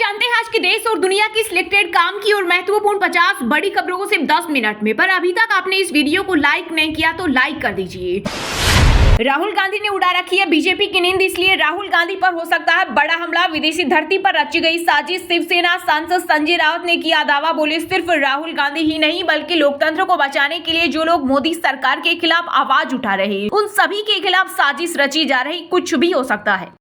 जानते हैं आज के देश और दुनिया की सिलेक्टेड काम की और महत्वपूर्ण 50 बड़ी खबरों को सिर्फ 10 मिनट में। पर अभी तक आपने इस वीडियो को लाइक नहीं किया तो लाइक कर दीजिए। राहुल गांधी ने उड़ा रखी है बीजेपी की नींद, इसलिए राहुल गांधी पर हो सकता है बड़ा हमला। विदेशी धरती पर रची गई साजिश। शिवसेना सांसद संजय राउत ने किया दावा, बोले सिर्फ राहुल गांधी ही नहीं बल्कि लोकतंत्र को बचाने के लिए जो लोग मोदी सरकार के खिलाफ आवाज उठा रहे हैं उन सभी के खिलाफ साजिश रची जा रही। कुछ भी हो सकता है।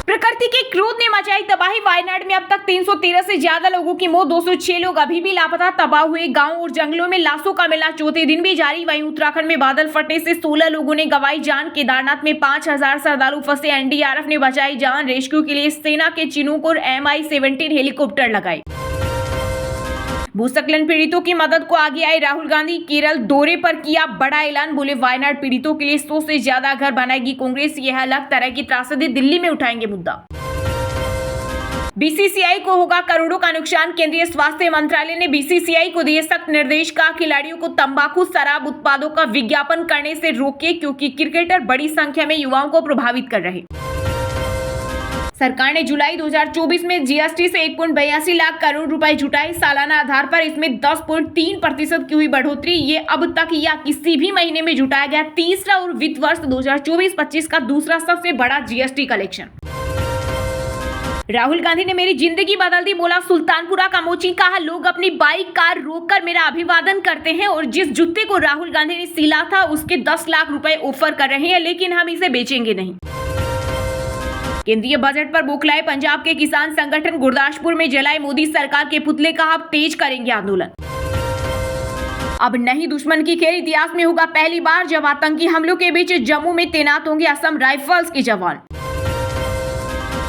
प्रकृति के क्रोध ने मचाई तबाही। वायनाड में अब तक 313 से ज्यादा लोगों की मौत, 206 लोग अभी भी लापता। तबाह हुए गांव और जंगलों में लाशों का मिलना चौथे दिन भी जारी। वहीं उत्तराखंड में बादल फटने से 16 लोगों ने गंवाई जान। केदारनाथ में 5000 श्रद्धालु फंसे, एनडीआरएफ ने बचाई जान। रेस्क्यू के लिए सेना के चिनूक और MI-17 हेलीकॉप्टर लगाए। भूस्खलन पीड़ितों की मदद को आगे आए राहुल गांधी। केरल दौरे पर किया बड़ा ऐलान, बोले वायनाड पीड़ितों के लिए 100 से ज्यादा घर बनाएगी कांग्रेस। यह अलग तरह की त्रासदी, दिल्ली में उठाएंगे मुद्दा। बीसीसीआई को होगा करोड़ों का नुकसान। केंद्रीय स्वास्थ्य मंत्रालय ने बीसीसीआई को दिए सख्त निर्देश का खिलाड़ियों को तंबाकू शराब उत्पादों का विज्ञापन करने से रोके, क्योंकि क्रिकेटर बड़ी संख्या में युवाओं को प्रभावित कर रहे। सरकार ने जुलाई 2024 में जीएसटी से 1.82 लाख करोड़ रुपए जुटाए। सालाना आधार पर इसमें 10.3% की हुई बढ़ोतरी। ये अब तक या किसी भी महीने में जुटाया गया तीसरा और वित्त वर्ष 2024-25 का दूसरा सबसे बड़ा जीएसटी कलेक्शन। राहुल गांधी ने मेरी जिंदगी बदल दी, बोला सुल्तानपुरा का मोची। कहा लोग अपनी बाइक कार रोककर मेरा अभिवादन करते हैं और जिस जूते को राहुल गांधी ने सिला था उसके 10 लाख रुपए ऑफर कर रहे हैं, लेकिन हम इसे बेचेंगे नहीं। केंद्रीय बजट पर बौखलाए पंजाब के किसान संगठन। गुरदासपुर में जलाए मोदी सरकार के पुतले। कहा अब तेज करेंगे आंदोलन। अब नहीं दुश्मन की खेल। इतिहास में होगा पहली बार जब आतंकी हमलों के बीच जम्मू में तैनात होंगे असम राइफल्स के जवान।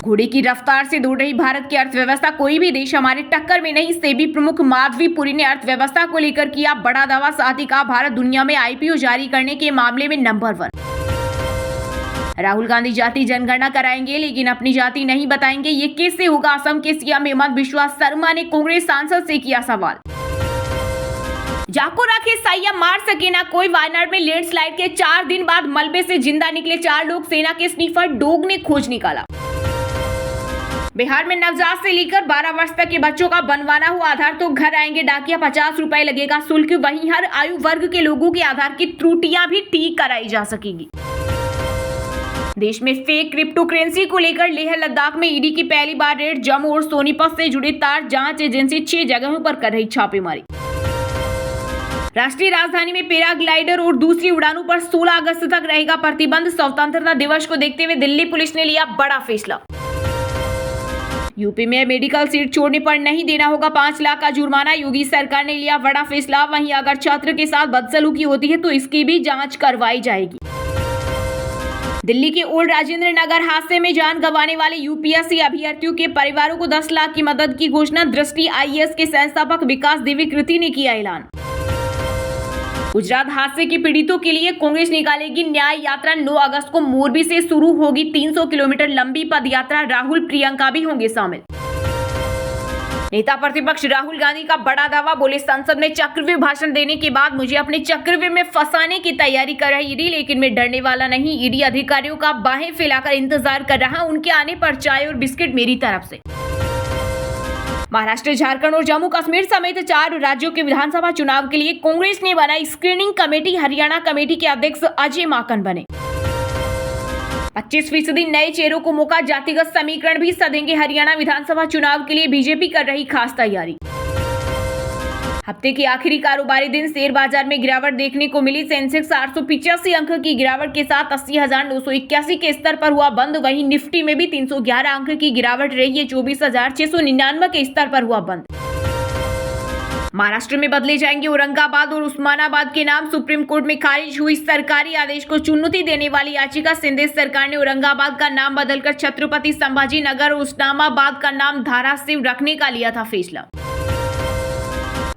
घोड़े की रफ्तार से दौड़ रही भारत की अर्थव्यवस्था, कोई भी देश हमारे टक्कर में नहीं। सेबी प्रमुख माधवी पुरी ने अर्थव्यवस्था को लेकर किया बड़ा दावा। साथ ही कहा भारत दुनिया में IPO जारी करने के मामले में नंबर 1। राहुल गांधी जाति जनगणना कराएंगे लेकिन अपनी जाति नहीं बताएंगे, ये कैसे होगा? असम के सीएम हेमंत बिश्वा शर्मा ने कांग्रेस सांसद से किया सवाल। जाको रखे साइया मार सके ना कोई। वायनाड में लैंडस्लाइड के 4 दिन बाद मलबे से जिंदा निकले 4 लोग। सेना के स्नीफर डॉग ने खोज निकाला। बिहार में नवजात से लेकर 12 वर्ष तक के बच्चों का बनवाना हुआ आधार तो घर आएंगे डाकिया। 50 रुपए लगेगा शुल्क। वहीं हर आयु वर्ग के लोगों के आधार की त्रुटियां भी ठीक कराई जा सकेगी। देश में फेक क्रिप्टो करेंसी को लेकर लेह लद्दाख में ईडी की पहली बार रेड। जम्मू और सोनीपत से जुड़े तार जांच एजेंसी 6 जगहों पर कर रही छापेमारी। राष्ट्रीय राजधानी में पैराग्लाइडर और दूसरी उड़ानों पर 16 अगस्त तक रहेगा प्रतिबंध। स्वतंत्रता दिवस को देखते हुए दिल्ली पुलिस ने लिया बड़ा फैसला। यूपी में मेडिकल सीट छोड़ने पर नहीं देना होगा 5 लाख का जुर्माना। योगी सरकार ने लिया बड़ा फैसला। वहीं अगर छात्र के साथ बदसलूकी होती है तो इसकी भी जांच करवाई जाएगी। दिल्ली के ओल्ड राजेंद्र नगर हादसे में जान गंवाने वाले यूपीएससी अभ्यर्थियों के परिवारों को 10 लाख की मदद की घोषणा। दृष्टि IAS के संस्थापक विकास दिव्यकृति ने किया ऐलान। गुजरात हादसे के पीड़ितों के लिए कांग्रेस निकालेगी न्याय यात्रा। 9 अगस्त को मोरबी से शुरू होगी 300 किलोमीटर लंबी पद यात्रा। राहुल प्रियंका भी होंगे शामिल। नेता प्रतिपक्ष राहुल गांधी का बड़ा दावा, बोले संसद में चक्रव्यूह भाषण देने के बाद मुझे अपने चक्रव्यूह में फंसाने की तैयारी कर रही ईडी, लेकिन मैं डरने वाला नहीं। ईडी अधिकारियों का बाहें फैलाकर इंतजार कर रहा। उनके आने पर चाय और बिस्किट मेरी तरफ से। महाराष्ट्र, झारखंड और जम्मू कश्मीर समेत 4 राज्यों के विधानसभा चुनाव के लिए कांग्रेस ने बनाई स्क्रीनिंग कमेटी। हरियाणा कमेटी के अध्यक्ष अजय माकन बने। 25% नए चेहरों को मौका। जातिगत समीकरण भी सदेंगे। हरियाणा विधानसभा चुनाव के लिए बीजेपी कर रही खास तैयारी। हफ्ते के आखिरी कारोबारी दिन शेयर बाजार में गिरावट देखने को मिली। सेंसेक्स 885 अंक की गिरावट के साथ 80,981 के स्तर पर हुआ बंद। वहीं निफ्टी में भी 311 अंक की गिरावट रही है, 24,699 के स्तर पर हुआ बंद। महाराष्ट्र में बदले जाएंगे औरंगाबाद और उस्मानाबाद के नाम। सुप्रीम कोर्ट में खारिज हुई सरकारी आदेश को चुनौती देने वाली याचिका। सिंधेश सरकार ने औरंगाबाद का नाम बदलकर छत्रपति संभाजी नगर और उस्मानाबाद का नाम धाराशिव रखने का लिया था फैसला।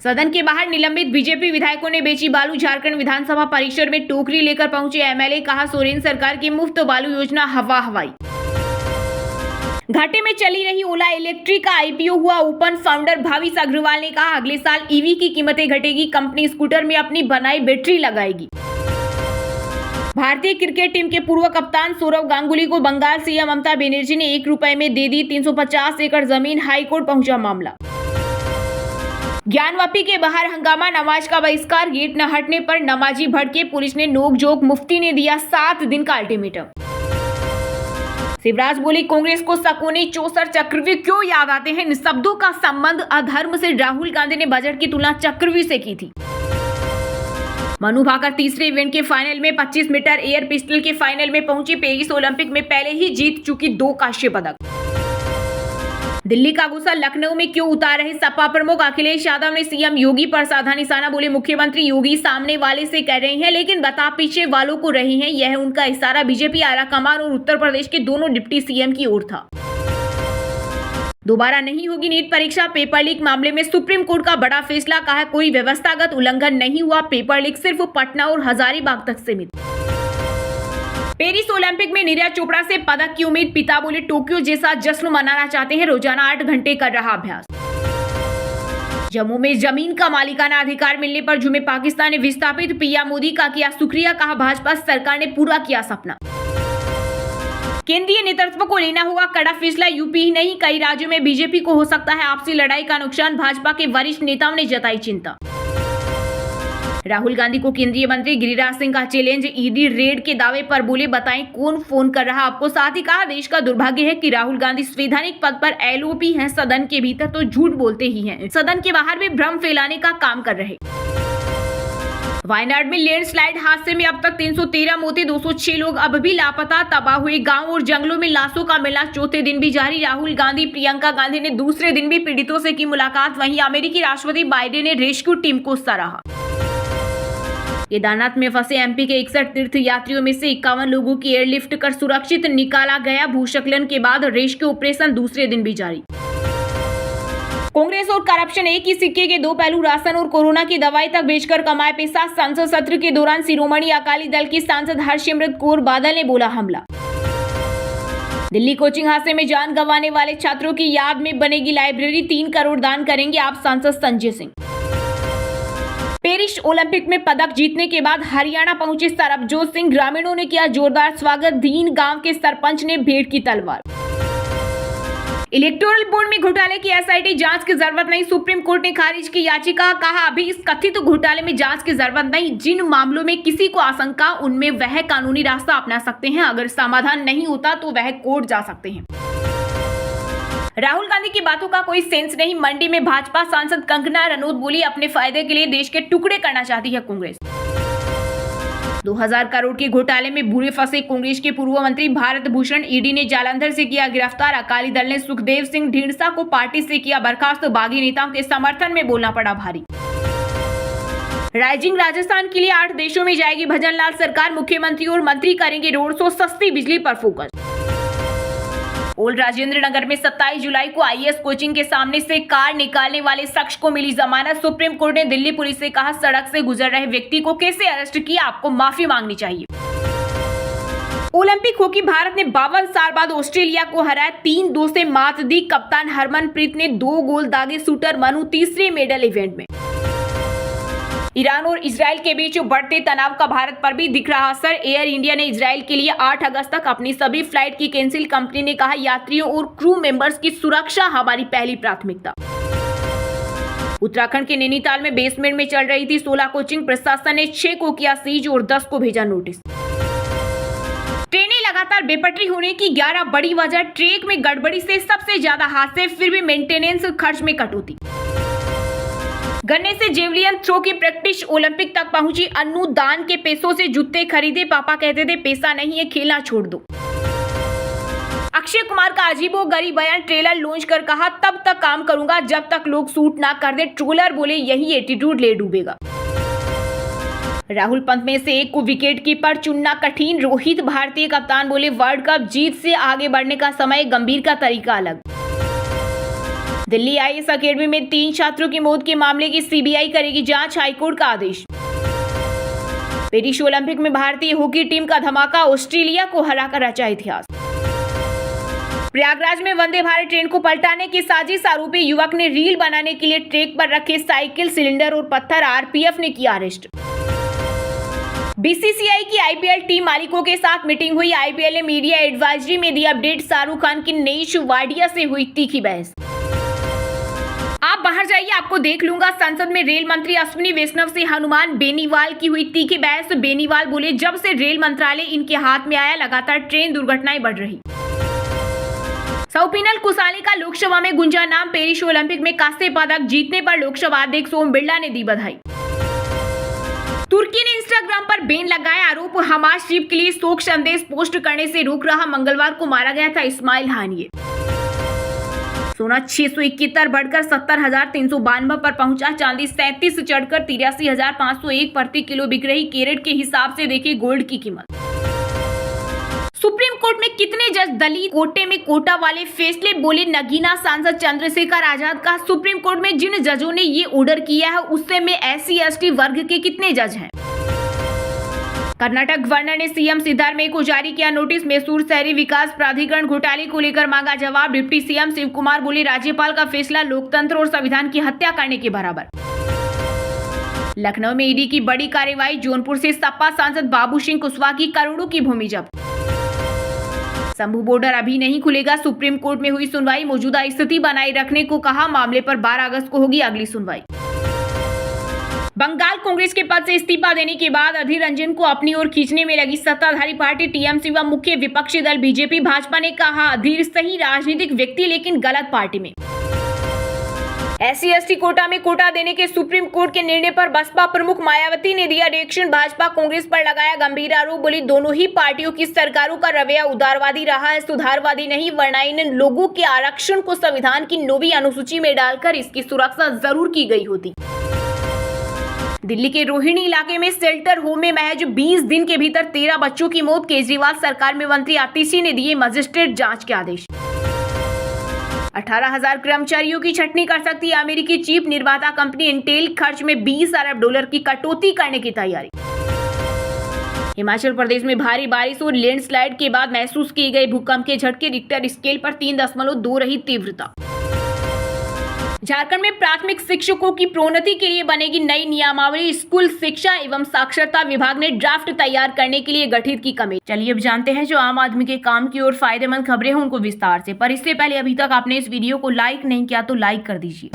सदन के बाहर निलंबित बीजेपी विधायकों ने बेची बालू। झारखंड विधानसभा परिसर में टोकरी लेकर पहुंचे MLA। कहा सोरेन सरकार की मुफ्त बालू योजना हवा हवाई। घाटे में चली रही ओला इलेक्ट्रिक का IPO हुआ ओपन। फाउंडर भाविश अग्रवाल ने कहा अगले साल EV की कीमतें घटेगी। कंपनी स्कूटर में अपनी बनाई बैटरी लगाएगी। भारतीय क्रिकेट टीम के पूर्व कप्तान सौरव गांगुली को बंगाल सीएम ममता बनर्जी ने 1 रुपए में दे दी 350 एकड़ जमीन, हाईकोर्ट पहुंचा मामला। ज्ञानवापी के बाहर हंगामा, नमाज का बहिष्कार, गेट न हटने पर नमाजी भड़के, पुलिस ने नोकझोंक, मुफ्ती ने दिया 7 दिन का अल्टीमेटम। शिवराज बोले कांग्रेस को शकुनी, चौसर, चक्रव्यूह क्यों याद आते हैं? इन शब्दों का संबंध अधर्म से राहुल गांधी ने बजट की तुलना चक्रव्यूह से की थी। मनु भाकर तीसरे इवेंट के फाइनल में 25 मीटर एयर पिस्टल के फाइनल में पहुंची, पेरिस ओलंपिक में पहले ही जीत चुकी 2 कांस्य पदक। दिल्ली का गुस्सा लखनऊ में क्यों उतार रहे सपा प्रमुख? अखिलेश यादव ने सीएम योगी पर साधा निशाना, बोले मुख्यमंत्री योगी सामने वाले से कह रहे हैं लेकिन बता पीछे वालों को रही हैं। यह उनका इशारा बीजेपी आलाकमान और उत्तर प्रदेश के दोनों डिप्टी सीएम की ओर था। दोबारा नहीं होगी नीट परीक्षा, पेपर लीक मामले में सुप्रीम कोर्ट का बड़ा फैसला, कहा कोई व्यवस्थागत उल्लंघन नहीं हुआ, पेपर लीक सिर्फ पटना और हजारीबाग तक सीमित। पेरिस ओलंपिक में नीरज चोपड़ा से पदक की उम्मीद, पिता बोले टोक्यो जैसा जश्न मनाना चाहते हैं, रोजाना 8 घंटे कर रहा अभ्यास। जम्मू में जमीन का मालिकाना अधिकार मिलने पर झूमे पाकिस्तान ने विस्थापित, पीएम मोदी का किया शुक्रिया, कहा भाजपा सरकार ने पूरा किया सपना। केंद्रीय नेतृत्व को लेना होगा कड़ा फैसला, यूपी ही नहीं कई राज्यों में बीजेपी को हो सकता है आपसी लड़ाई का नुकसान, भाजपा के वरिष्ठ नेताओं ने जताई चिंता। राहुल गांधी को केंद्रीय मंत्री गिरिराज सिंह का चैलेंज, ईडी रेड के दावे पर बोले बताएं कौन फोन कर रहा आपको। साथ ही कहा देश का दुर्भाग्य है कि राहुल गांधी संवैधानिक पद पर एलओपी हैं, सदन के भीतर तो झूठ बोलते ही हैं, सदन के बाहर भी भ्रम फैलाने का काम कर रहे। वायनाड में लैंडस्लाइड हादसे में अब तक 313 मौतें, 206 लोग अब भी लापता, तबाह हुए गांव और जंगलों में लाशों का मिलना चौथे दिन भी जारी। राहुल गांधी, प्रियंका गांधी ने दूसरे दिन भी पीड़ितों से की मुलाकात, वहीं अमेरिकी राष्ट्रपति बाइडेन ने रेस्क्यू टीम को सराहा। केदारनाथ में फंसे एमपी के 61 तीर्थ यात्रियों में से 51 लोगों की एयरलिफ्ट कर सुरक्षित निकाला गया, भूस्खलन के बाद रेस्क्यू ऑपरेशन दूसरे दिन भी जारी। कांग्रेस और करप्शन एक ही सिक्के के दो पहलू, राशन और कोरोना की दवाई तक बेचकर कमाए पैसा। संसद सत्र के दौरान शिरोमणि अकाली दल की सांसद हरसिमरत कौर बादल ने बोला हमला। दिल्ली कोचिंग हादसे में जान गंवाने वाले छात्रों की याद में बनेगी लाइब्रेरी, 3 करोड़ दान करेंगे आप सांसद संजय सिंह। पेरिस ओलंपिक में पदक जीतने के बाद हरियाणा पहुंचे सरबजोत सिंह, ग्रामीणों ने किया जोरदार स्वागत, दीन गांव के सरपंच ने भेंट की तलवार। इलेक्टोरल बोर्ड में घोटाले की एसआईटी जांच की जरूरत नहीं, सुप्रीम कोर्ट ने खारिज की याचिका, कहा अभी इस कथित घोटाले में जांच की जरूरत नहीं, जिन मामलों में किसी को आशंका उनमें वह कानूनी रास्ता अपना सकते हैं, अगर समाधान नहीं होता तो वह कोर्ट जा सकते हैं। राहुल गांधी की बातों का कोई सेंस नहीं, मंडी में भाजपा सांसद कंगना रनौत बोली अपने फायदे के लिए देश के टुकड़े करना चाहती है कांग्रेस। 2000 करोड़ के घोटाले में बुरे फंसे कांग्रेस के पूर्व मंत्री भारत भूषण, ईडी ने जालंधर से किया गिरफ्तार। अकाली दल ने सुखदेव सिंह ढींढसा को पार्टी से किया बर्खास्त, बागी नेताओं के समर्थन में बोलना पड़ा भारी। राइजिंग राजस्थान के लिए 8 देशों में जाएगी भजनलाल सरकार, मुख्यमंत्री और मंत्री करेंगे रोड शो, सस्ती बिजली पर फोकस। ओल्ड राजेंद्र नगर में 27 जुलाई को आईएएस कोचिंग के सामने से कार निकालने वाले शख्स को मिली जमानत, सुप्रीम कोर्ट ने दिल्ली पुलिस से कहा सड़क से गुजर रहे व्यक्ति को कैसे अरेस्ट किया, आपको माफी मांगनी चाहिए। ओलंपिक हॉकी, भारत ने 52 साल बाद ऑस्ट्रेलिया को हराया, 3-2 से मात दी, कप्तान हरमनप्रीत ने 2 गोल दागे, शूटर मनु तीसरे मेडल इवेंट में। ईरान और इजराइल के बीच बढ़ते तनाव का भारत पर भी दिख रहा असर, एयर इंडिया ने इजराइल के लिए 8 अगस्त तक अपनी सभी फ्लाइट की कैंसिल, कंपनी ने कहा यात्रियों और क्रू मेंबर्स की सुरक्षा हमारी पहली प्राथमिकता। उत्तराखंड के नैनीताल में बेसमेंट में चल रही थी 16 कोचिंग, प्रशासन ने 6 को किया सीज और 10 को भेजा नोटिस। ट्रेनें लगातार बेपटरी होने की 11 बड़ी वजह, ट्रैक में गड़बड़ी से सबसे ज्यादा हादसे, फिर भी मेंटेनेंस खर्च में कटौती। गन्ने से जेवलियन थ्रो की प्रैक्टिस, ओलंपिक तक पहुंची अन्नू, दान के पैसों से जूते खरीदे, पापा कहते थे पैसा नहीं है खेलना छोड़ दो। अक्षय कुमार का अजीबोगरीब बयान, ट्रेलर लॉन्च कर कहा तब तक काम करूंगा जब तक लोग शूट ना कर दे, ट्रोलर बोले यही एटीट्यूड ले डूबेगा। राहुल पंत में से एक को विकेट कीपर चुनना कठिन, रोहित भारतीय कप्तान बोले वर्ल्ड कप जीत से आगे बढ़ने का समय, गंभीर का तरीका अलग। दिल्ली आईएएस अकेडमी में 3 छात्रों की मौत के मामले की सीबीआई करेगी जांच, हाईकोर्ट का आदेश। पेरिस ओलंपिक में भारतीय हॉकी टीम का धमाका, ऑस्ट्रेलिया को हराकर रचा इतिहास। प्रयागराज में वंदे भारत ट्रेन को पलटाने की साजिश, आरोपी युवक ने रील बनाने के लिए ट्रैक पर रखे साइकिल, सिलेंडर और पत्थर, आरपीएफ ने किया अरेस्ट। बीसीसीआई की आईपीएल टीम मालिकों के साथ मीटिंग हुई। आईपीएल ने मीडिया एडवाइजरी में दी अपडेट। शाहरुख खान की नेश वाडिया से हुई तीखी बहस। आप बाहर जाइए, आपको देख लूंगा। संसद में रेल मंत्री अश्विनी वैष्णव से हनुमान बेनीवाल की हुई तीखी बहस। बेनीवाल बोले, जब से रेल मंत्रालय इनके हाथ में आया लगातार ट्रेन दुर्घटनाएं बढ़ रही। सौपीनल कुसाली का लोकसभा में गुंजा नाम। पेरिस ओलंपिक में कांस्य पदक जीतने पर लोकसभा अध्यक्ष ओम बिरला ने दी बधाई। तुर्की ने इंस्टाग्राम पर बैन लगाया। आरोप, हमास चीफ के लिए शोक संदेश पोस्ट करने से रोक रहा। मंगलवार को मारा गया था इस्माइल हानिये। सोना 671 बढ़कर 70,392 पर पहुंचा। चांदी 37 चढ़कर 83,501 प्रति किलो बिक रही। कैरेट के हिसाब से देखिए गोल्ड की कीमत। सुप्रीम कोर्ट में कितने जज दलित कोटे में कोटा वाले फैसले, बोले नगीना। सांसद चंद्रशेखर आजाद का, सुप्रीम कोर्ट में जिन जजों ने ये ऑर्डर किया है उससे में SC/ST वर्ग के कितने जज हैं। कर्नाटक गवर्नर ने सीएम सिद्धारमैया को जारी किया नोटिस। मैसूर शहरी विकास प्राधिकरण घोटाले को लेकर मांगा जवाब। डिप्टी सीएम शिव कुमार बोले, राज्यपाल का फैसला लोकतंत्र और संविधान की हत्या करने के बराबर। लखनऊ में ईडी की बड़ी कार्रवाई। जौनपुर से सपा सांसद बाबू सिंह कुशवाहा की करोड़ों की भूमि जब्त। शंभू बॉर्डर अभी नहीं खुलेगा। सुप्रीम कोर्ट में हुई सुनवाई। मौजूदा स्थिति बनाए रखने को कहा। मामले पर 12 अगस्त को होगी अगली सुनवाई। बंगाल कांग्रेस के पद से इस्तीफा देने के बाद अधीर रंजन को अपनी ओर खींचने में लगी सत्ताधारी पार्टी टीएमसी व मुख्य विपक्षी दल बीजेपी। भाजपा ने कहा, अधीर सही राजनीतिक व्यक्ति लेकिन गलत पार्टी में। SC/ST कोटा में कोटा देने के सुप्रीम कोर्ट के निर्णय पर बसपा प्रमुख मायावती ने दिया रिएक्शन। भाजपा कांग्रेस पर लगाया गंभीर आरोप। बोली, दोनों ही पार्टियों की सरकारों का रवैया उदारवादी रहा है, सुधारवादी नहीं, वरना इन लोगों के आरक्षण को संविधान की 9वीं अनुसूची में डालकर इसकी सुरक्षा जरूर की गई होती। दिल्ली के रोहिणी इलाके में शेल्टर होम में महज 20 दिन के भीतर 13 बच्चों की मौत। केजरीवाल सरकार में मंत्री आतिशी ने दिए मजिस्ट्रेट जांच के आदेश। 18,000 कर्मचारियों की छटनी कर सकती है अमेरिकी चीफ निर्माता कंपनी इंटेल। खर्च में $20 अरब की कटौती करने की तैयारी। हिमाचल प्रदेश में भारी बारिश और लैंडस्लाइड के बाद महसूस किए गए भूकंप के झटके। रिक्टर स्केल पर 3.2 रही तीव्रता। झारखंड में प्राथमिक शिक्षकों की प्रोन्नति के लिए बनेगी नई नियमावली। स्कूल शिक्षा एवं साक्षरता विभाग ने ड्राफ्ट तैयार करने के लिए गठित की कमेटी। चलिए अब जानते हैं जो आम आदमी के काम की और फायदेमंद खबरें हैं उनको विस्तार से। पर इससे पहले अभी तक आपने इस वीडियो को लाइक नहीं किया तो लाइक कर दीजिए।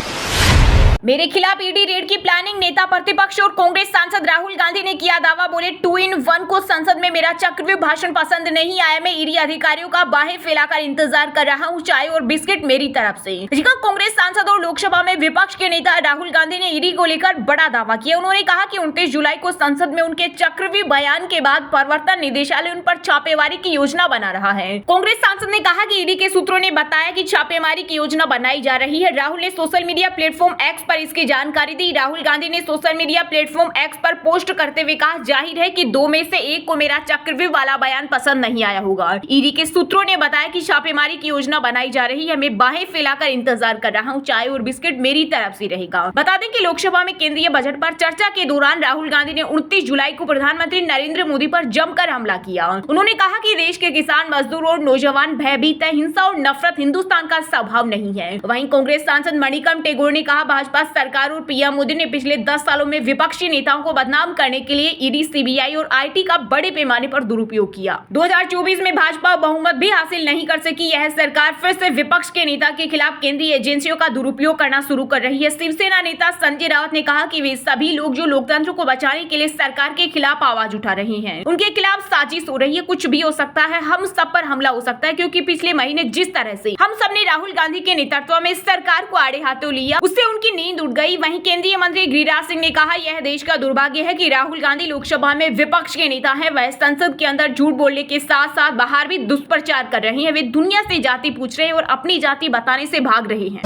मेरे खिलाफ ईडी रेड की प्लानिंग। नेता प्रतिपक्ष और कांग्रेस सांसद राहुल गांधी ने किया दावा। बोले, 2 in 1 को संसद में मेरा चक्रव्यूह भाषण पसंद नहीं आया। मैं ईडी अधिकारियों का बाहें फैलाकर इंतजार कर रहा हूं, चाय और बिस्किट मेरी तरफ से। कांग्रेस सांसद और लोकसभा में विपक्ष के नेता राहुल गांधी ने ईडी को लेकर बड़ा दावा किया। उन्होंने कहा कि 29 जुलाई को संसद में उनके चक्रव्यूह बयान के बाद प्रवर्तन निदेशालय उन पर छापेमारी की योजना बना रहा है। कांग्रेस सांसद ने कहा कि ईडी के सूत्रों ने बताया कि छापेमारी की योजना बनाई जा रही है। राहुल ने सोशल मीडिया प्लेटफॉर्म एक्स पर इसकी जानकारी दी। राहुल गांधी ने सोशल मीडिया प्लेटफॉर्म एक्स पर पोस्ट करते हुए कहा, जाहिर है कि 2 में से 1 को मेरा चक्रव्यूह वाला बयान पसंद नहीं आया होगा। ईडी के सूत्रों ने बताया कि छापेमारी की योजना बनाई जा रही है। मैं बाहें फैलाकर इंतजार कर रहा हूं, चाय और बिस्किट मेरी तरफ से रहेगा। बता दें कि लोकसभा में केंद्रीय बजट पर चर्चा के दौरान राहुल गांधी ने 29 जुलाई को प्रधानमंत्री नरेंद्र मोदी पर जमकर हमला किया। उन्होंने कहा कि देश के किसान, मजदूर और नौजवान भयभीत है। हिंसा और नफरत हिंदुस्तान का स्वभाव नहीं है। वहीं कांग्रेस सांसद मणिकम टेगोर ने कहा, भाजपा सरकार और पीएम मोदी ने पिछले 10 सालों में विपक्षी नेताओं को बदनाम करने के लिए ईडी, सीबीआई और आईटी का बड़े पैमाने पर दुरुपयोग किया। 2024 में भाजपा बहुमत भी हासिल नहीं कर सकी। यह सरकार फिर से विपक्ष के नेता के खिलाफ केंद्रीय एजेंसियों का दुरुपयोग करना शुरू कर रही है। शिवसेना नेता संजय राउत ने कहा कि वे सभी लोग जो लोकतंत्र को बचाने के लिए सरकार के खिलाफ आवाज उठा रहे हैं, उनके खिलाफ साजिश हो रही है। कुछ भी हो सकता है, हम सब पर हमला हो सकता है, क्योंकि पिछले महीने जिस तरह से हम सब ने राहुल गांधी के नेतृत्व में सरकार को आड़े हाथों लिया, उससे उनकी नींद उड़ गई। वहीं केंद्रीय मंत्री गिरिराज सिंह ने कहा, यह देश का दुर्भाग्य है कि राहुल गांधी लोकसभा में विपक्ष के नेता हैं। वह संसद के अंदर झूठ बोलने के साथ साथ बाहर भी दुष्प्रचार कर रहे हैं। वे दुनिया से जाति पूछ रहे हैं और अपनी जाति बताने से भाग रहे हैं।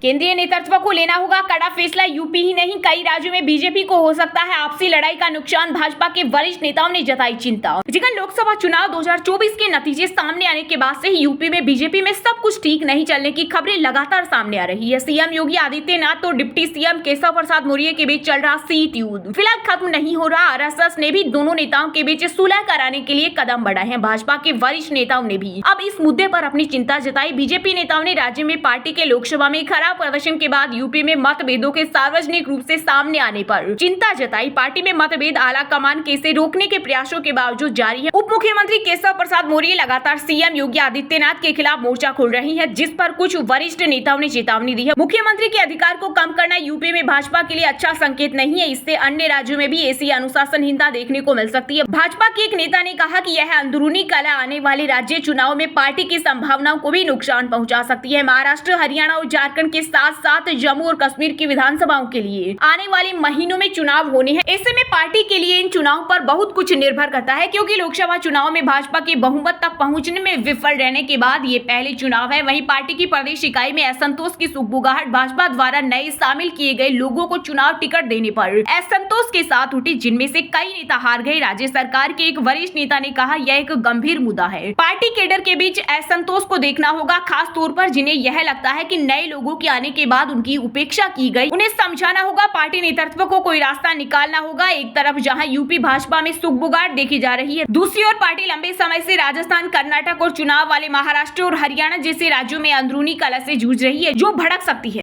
केंद्रीय नेतृत्व को लेना होगा कड़ा फैसला। यूपी ही नहीं, कई राज्यों में बीजेपी को हो सकता है आपसी लड़ाई का नुकसान। भाजपा के वरिष्ठ नेताओं ने जताई चिंता। लोकसभा चुनाव 2024 के नतीजे सामने आने के बाद से ही यूपी में बीजेपी में सब कुछ ठीक नहीं चलने की खबरें लगातार सामने आ रही है। सीएम योगी आदित्यनाथ तो डिप्टी सीएम केशव प्रसाद मौर्य के बीच चल रहा सीट युद्ध फिलहाल खत्म नहीं हो रहा। आरएसएस ने भी दोनों नेताओं के बीच सुलह कराने के लिए कदम बढ़ाए हैं। भाजपा के वरिष्ठ नेताओं ने भी अब इस मुद्दे पर अपनी चिंता जताई। बीजेपी नेताओं ने राज्य में पार्टी के लोकसभा में खराब बड़ा प्रदर्शन के बाद यूपी में मतभेदों के सार्वजनिक रूप से सामने आने पर चिंता जताई। पार्टी में मतभेद आला कमान के से रोकने के प्रयासों के बावजूद जारी है। उप मुख्यमंत्री केशव प्रसाद मौर्य लगातार सीएम योगी आदित्यनाथ के खिलाफ मोर्चा खोल रही है, जिस पर कुछ वरिष्ठ नेताओं ने चेतावनी दी है। मुख्यमंत्री के अधिकार को कम करना यूपी में भाजपा के लिए अच्छा संकेत नहीं है। इससे अन्य राज्यों में भी ऐसी अनुशासनहीनता देखने को मिल सकती है। भाजपा के एक नेता ने कहा कि यह अंदरूनी कला आने वाले राज्य चुनाव में पार्टी की संभावनाओं को भी नुकसान पहुंचा सकती है। महाराष्ट्र, हरियाणा और झारखंड के साथ साथ जम्मू और कश्मीर की विधानसभाओं के लिए आने वाले महीनों में चुनाव होने हैं। ऐसे में पार्टी के लिए इन चुनाव पर बहुत कुछ निर्भर करता है, क्योंकि लोकसभा चुनाव में भाजपा के बहुमत तक पहुंचने में विफल रहने के बाद ये पहले चुनाव है। वहीं पार्टी की प्रदेश इकाई में असंतोष की सुगबुगाहट भाजपा द्वारा नए शामिल किए गए लोगों को चुनाव टिकट देने पर असंतोष के साथ उठी, जिनमें से कई नेता हार गए। राज्य सरकार के एक वरिष्ठ नेता ने कहा, यह एक गंभीर मुद्दा है। पार्टी केडर के बीच असंतोष को देखना होगा, खास तौर पर जिन्हें यह लगता है कि नए लोगों के आने के बाद उनकी उपेक्षा की गई। उन्हें समझाना होगा, पार्टी नेतृत्व को कोई रास्ता निकालना होगा। एक तरफ जहां यूपी भाजपा में सुगबुगाहट देखी जा रही है, दूसरी ओर पार्टी लंबे समय से राजस्थान, कर्नाटक और चुनाव वाले महाराष्ट्र और हरियाणा जैसे राज्यों में अंदरूनी कलह से जूझ रही है, जो भड़क सकती है।